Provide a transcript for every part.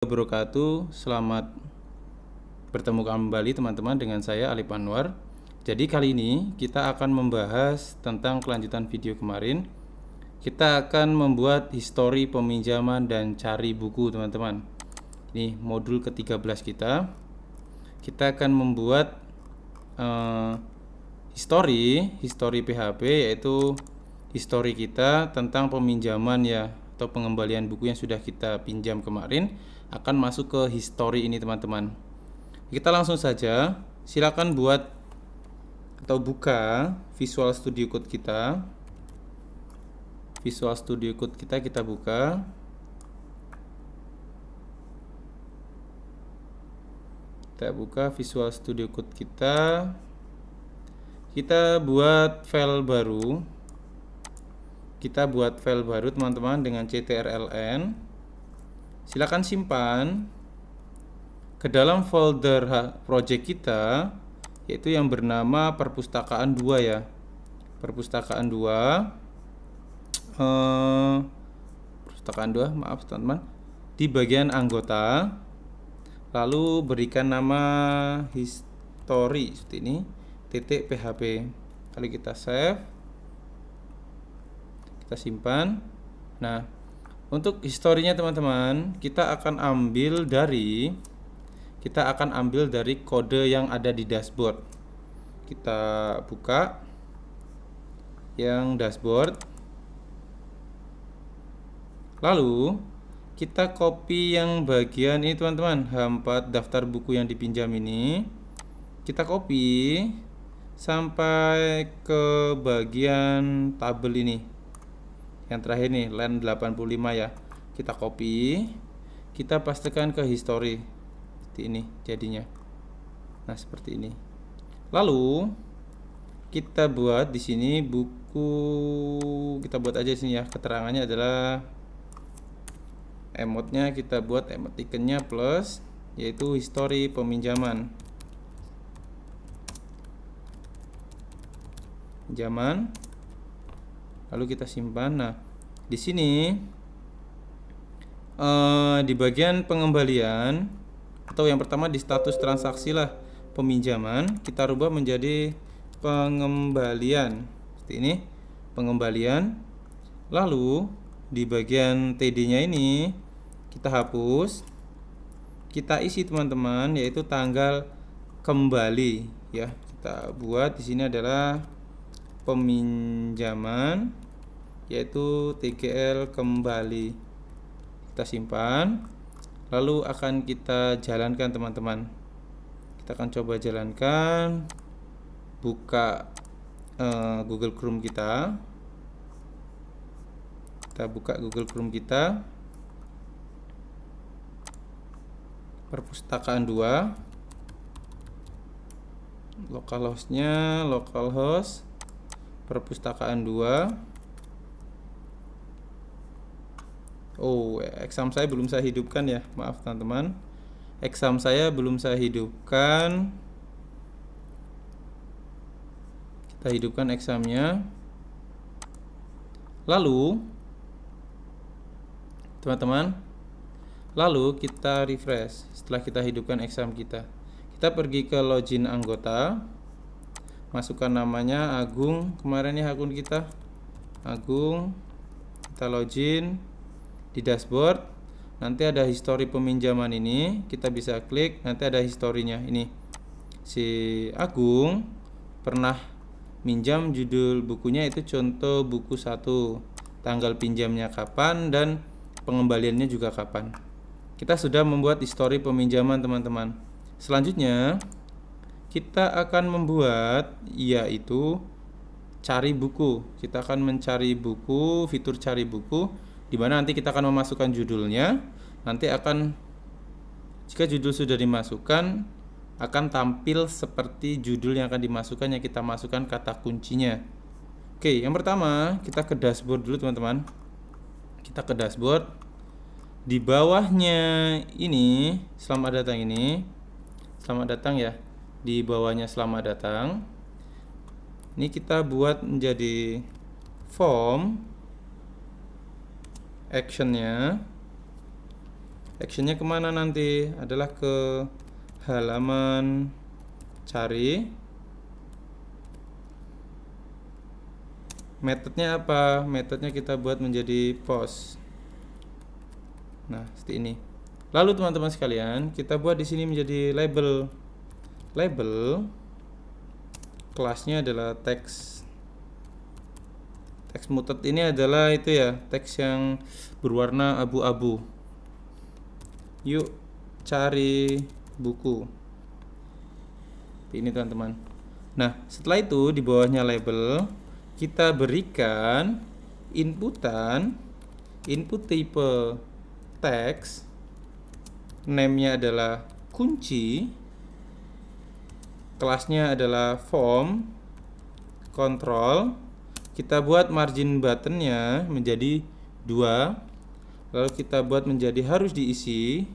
Wabarakatuh. Selamat bertemu kembali teman-teman dengan saya Alif Anwar. Jadi kali ini kita akan membahas tentang kelanjutan video kemarin. Kita akan membuat histori peminjaman dan cari buku teman-teman. Ini modul ke-13 kita. Kita akan membuat histori PHP, yaitu histori kita tentang peminjaman ya, atau pengembalian buku yang sudah kita pinjam kemarin akan masuk ke histori ini teman-teman. Kita langsung saja, silakan buat atau buka Visual Studio Code kita. Visual Studio Code kita buka. Kita buka Visual Studio Code kita. Kita buat file baru. Kita buat file baru teman-teman dengan ctrln. Silakan simpan ke dalam folder project kita, yaitu yang bernama perpustakaan 2 ya. Perpustakaan 2. Perpustakaan 2, maaf teman-teman. Di bagian anggota, lalu berikan nama history seperti ini, .php. Lalu kita save. Kita simpan. Nah, untuk historinya teman-teman, kita akan ambil dari kode yang ada di dashboard. Kita buka yang dashboard. Lalu kita copy yang bagian ini teman-teman, H4 daftar buku yang dipinjam ini. Kita copy sampai ke bagian tabel ini. Yang terakhir nih, line 85 ya. Kita copy, kita pastikan ke history. Seperti ini jadinya. Nah, seperti ini. Lalu kita buat di sini buku, kita buat aja di sini ya. Keterangannya adalah emotnya, kita buat emoticonnya plus, yaitu history peminjaman. Lalu kita simpan. Nah, di sini di bagian pengembalian, atau yang pertama di status transaksi lah, peminjaman, kita rubah menjadi pengembalian. Seperti ini, pengembalian. Lalu di bagian TD-nya ini kita hapus. Kita isi teman-teman, yaitu tanggal kembali ya. Kita buat di sini adalah peminjaman, yaitu TGL kembali. Kita simpan, lalu akan kita jalankan teman-teman. Kita akan coba jalankan. Buka Google Chrome kita. Kita buka Google Chrome kita. Perpustakaan 2. Localhost-nya localhost perpustakaan 2. Oh, exam saya belum saya hidupkan ya. Maaf teman-teman. Exam saya belum saya hidupkan. Kita hidupkan examnya. Lalu teman-teman, lalu kita refresh setelah kita hidupkan exam kita. Kita pergi ke login anggota. Masukkan namanya Agung, kemarin ya akun kita Agung. Kita login di dashboard. Nanti ada histori peminjaman ini, kita bisa klik, nanti ada historinya. Ini si Agung pernah minjam, judul bukunya itu contoh buku 1, tanggal pinjamnya kapan, dan pengembaliannya juga kapan. Kita sudah membuat histori peminjaman teman-teman. Selanjutnya kita akan membuat, yaitu cari buku. Kita akan mencari buku, fitur cari buku, di mana nanti kita akan memasukkan judulnya. Nanti akan, jika judul sudah dimasukkan, akan tampil seperti judul yang akan dimasukkan, yang kita masukkan kata kuncinya. Oke, yang pertama kita ke dashboard dulu teman-teman. Kita ke dashboard. Di bawahnya ini, selamat datang ini. Selamat datang ya. Di bawahnya selamat datang. Ini kita buat menjadi form actionnya. actionnya kemana nanti? Adalah ke halaman cari. Metodenya apa? Metodenya kita buat menjadi post. Nah, seperti ini. Lalu teman-teman sekalian, kita buat di sini menjadi label. Label kelasnya adalah teks. Teks muted ini adalah itu ya, teks yang berwarna abu-abu. Yuk cari buku. Ini teman-teman. Nah, setelah itu di bawahnya label kita berikan input tipe teks, name-nya adalah kunci, kelasnya adalah form, control. Kita buat margin buttonnya menjadi 2, lalu kita buat menjadi harus diisi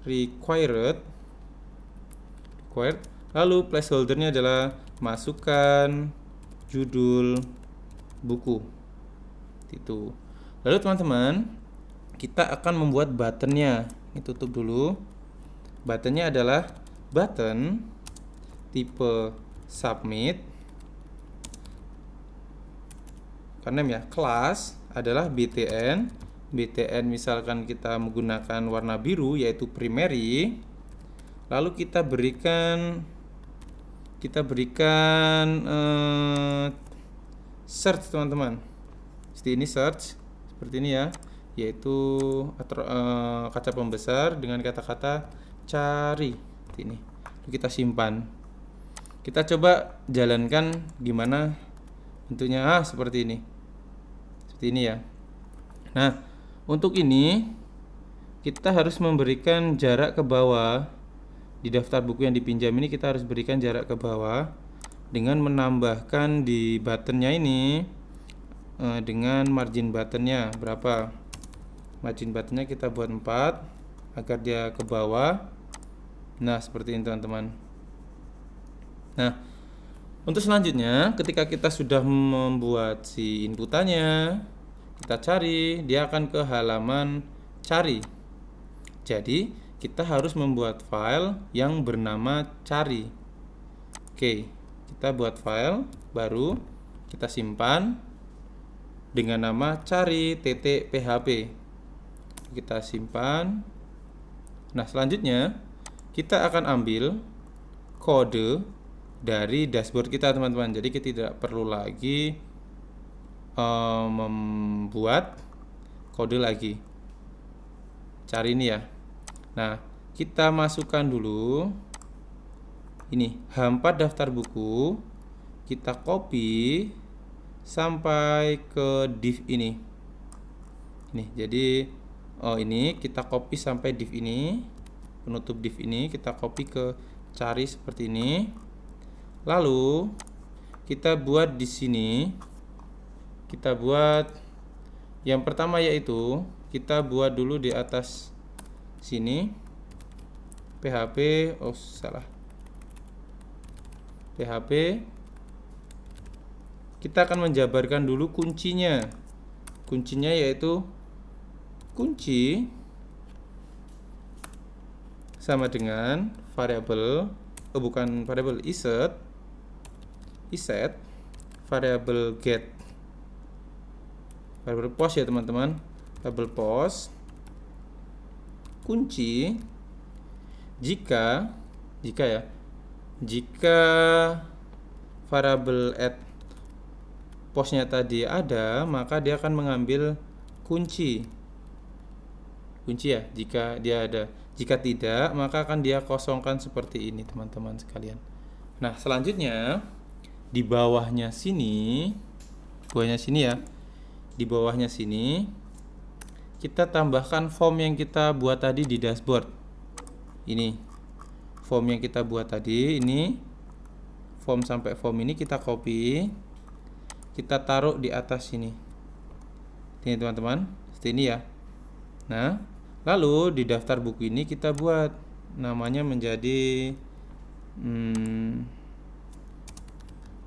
required, lalu placeholdernya adalah masukkan judul buku. Itu. Lalu teman-teman, kita akan membuat buttonnya. Ini tutup dulu. Buttonnya adalah button tipe submit. Karena ya, kelas adalah btn. btn misalkan kita menggunakan warna biru yaitu primary. Lalu kita berikan search teman-teman. Seperti ini search, seperti ini ya, yaitu kaca pembesar dengan kata-kata cari. Seperti ini. Lalu kita simpan. Kita coba jalankan gimana bentuknya. Seperti ini. Seperti ini ya. Nah, untuk ini kita harus memberikan jarak ke bawah. Di daftar buku yang dipinjam ini kita harus berikan jarak ke bawah dengan menambahkan di buttonnya ini dengan margin buttonnya berapa. Margin buttonnya kita buat 4 agar dia ke bawah. Nah, seperti ini teman-teman. Nah, untuk selanjutnya ketika kita sudah membuat si inputannya, kita cari, dia akan ke halaman cari. Jadi kita harus membuat file yang bernama cari. Oke, kita buat file baru, kita simpan dengan nama cari.php. Kita simpan. Nah, selanjutnya kita akan ambil kode dari dashboard kita teman-teman. Jadi kita tidak perlu lagi membuat kode lagi. Cari ini ya. Nah, kita masukkan dulu ini H4 daftar buku, kita copy sampai ke div ini. Nih, jadi ini kita copy sampai div ini, penutup div ini kita copy ke cari seperti ini. Lalu kita buat di sini, kita buat yang pertama yaitu kita buat dulu di atas sini PHP PHP kita akan menjabarkan dulu kuncinya yaitu kunci sama dengan variabel bukan variabel iset variabel get, variabel post ya teman-teman, variabel post kunci jika variabel add postnya tadi ada, maka dia akan mengambil kunci ya jika dia ada. Jika tidak, maka akan dia kosongkan seperti ini teman-teman sekalian. Nah, selanjutnya di bawahnya sini ya, di bawahnya sini kita tambahkan form yang kita buat tadi di dashboard. Ini form yang kita buat tadi, ini form sampai form ini kita copy, kita taruh di atas sini. Ini teman-teman, seperti ini ya. Nah, lalu di daftar buku ini kita buat namanya menjadi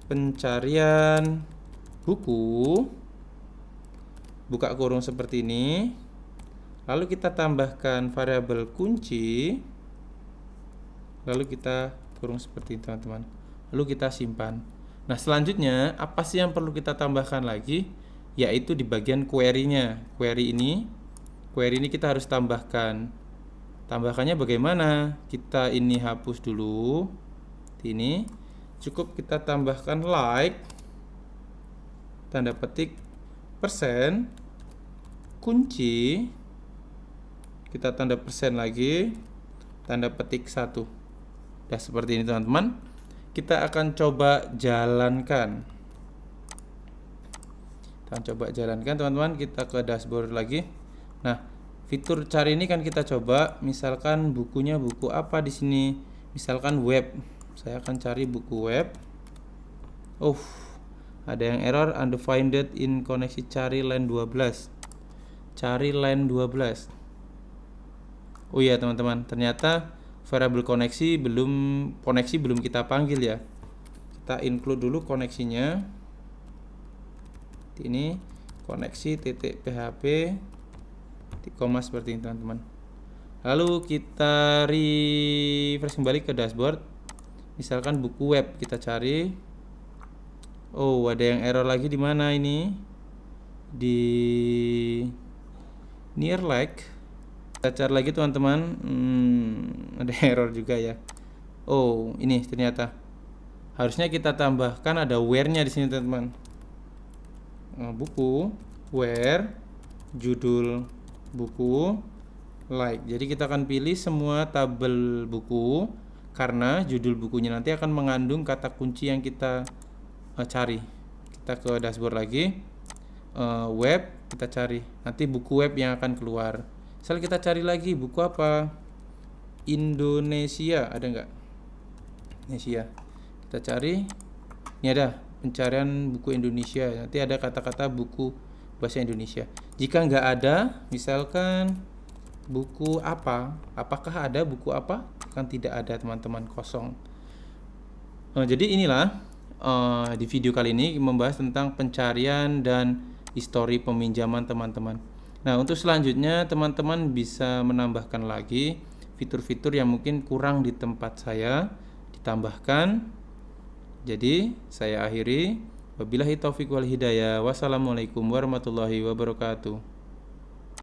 pencarian buku, buka kurung seperti ini. Lalu kita tambahkan variabel kunci, lalu kita kurung seperti itu teman-teman, lalu kita simpan. Nah selanjutnya apa sih yang perlu kita tambahkan lagi, yaitu di bagian query-nya. Query ini kita harus tambahkan. Tambahkannya bagaimana? Kita ini hapus dulu ini, cukup kita tambahkan like tanda petik persen kunci, kita tanda persen lagi, tanda petik 1. Nah seperti ini teman-teman. Kita akan coba jalankan. Teman-teman, kita ke dashboard lagi. Nah, fitur cari ini kan kita coba, misalkan bukunya buku apa di sini? Misalkan web. Saya akan cari buku web. Ada yang error undefined in koneksi, cari line 12. Cari line 12. Oh iya teman-teman, ternyata variabel koneksi belum kita panggil ya. Kita include dulu koneksinya. Ini koneksi .php koma seperti ini teman-teman. Lalu kita refresh kembali ke dashboard. Misalkan buku web kita cari. Ada yang error lagi di mana ini? Di near like. Kita cari lagi teman-teman. Ada error juga ya. Ini ternyata harusnya kita tambahkan ada where-nya di sini teman-teman. Buku, where, judul buku, like. Jadi kita akan pilih semua tabel buku karena judul bukunya nanti akan mengandung kata kunci yang kita cari. Kita ke dashboard lagi, web kita cari, nanti buku web yang akan keluar. Misal kita cari lagi buku apa, Indonesia, ada nggak? Indonesia, kita cari, ini ada pencarian buku Indonesia, nanti ada kata-kata buku bahasa Indonesia. Jika nggak ada, misalkan buku apa, apakah ada buku apa? Kan tidak ada teman-teman, kosong. Jadi inilah di video kali ini membahas tentang pencarian dan histori peminjaman teman-teman. Nah untuk selanjutnya teman-teman bisa menambahkan lagi fitur-fitur yang mungkin kurang di tempat saya, ditambahkan. Jadi saya akhiri, wabillahi taufiq wal hidayah, wassalamualaikum warahmatullahi wabarakatuh.